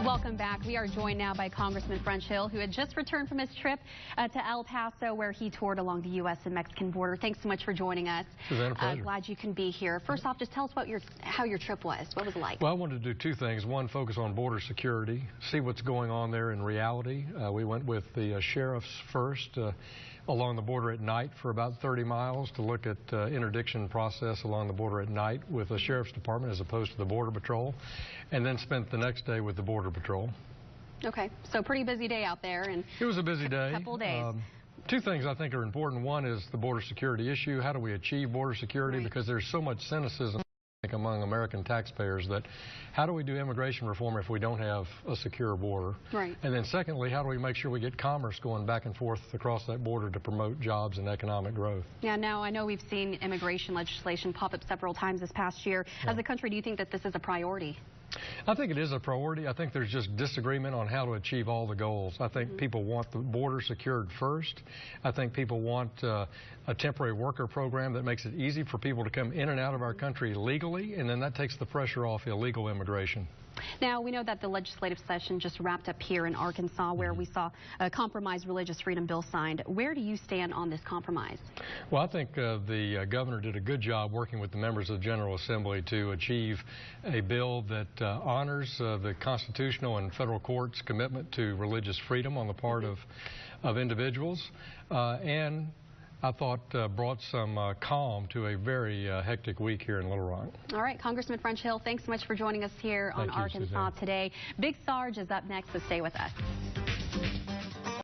Welcome back. We are joined now by Congressman French Hill, who had just returned from his trip to El Paso, where he toured along the U.S. and Mexican border. Thanks so much for joining us. Suzanne, a pleasure. Glad you can be here. First off, just tell us how your trip was. What was it like? Well, I wanted to do two things. One, focus on border security, see what's going on there in reality. We went with the sheriffs first along the border at night for about 30 miles to look at interdiction process along the border at night with the sheriff's department as opposed to the border patrol, and then spent the next day with the border patrol. Okay, so pretty busy day out there. And it was a busy day. Couple of days. Two things I think are important. One is the border security issue. How do we achieve border security? Right. Because there's so much cynicism among American taxpayers that how do we do immigration reform if we don't have a secure border? Right. And then secondly, how do we make sure we get commerce going back and forth across that border to promote jobs and economic growth? Yeah, now I know we've seen immigration legislation pop up several times this past year. Yeah. As a country, do you think that this is a priority? I think it is a priority. I think there's just disagreement on how to achieve all the goals. I think people want the border secured first. I think people want a temporary worker program that makes it easy for people to come in and out of our country legally, and then that takes the pressure off illegal immigration. Now, we know that the legislative session just wrapped up here in Arkansas, where we saw a compromise religious freedom bill signed. Where do you stand on this compromise? Well, I think the governor did a good job working with the members of the General Assembly to achieve a bill that honors the constitutional and federal court's commitment to religious freedom on the part of individuals, and I thought brought some calm to a very hectic week here in Little Rock. All right, Congressman French Hill, thanks so much for joining us here on Arkansas today. Big Sarge is up next, so stay with us.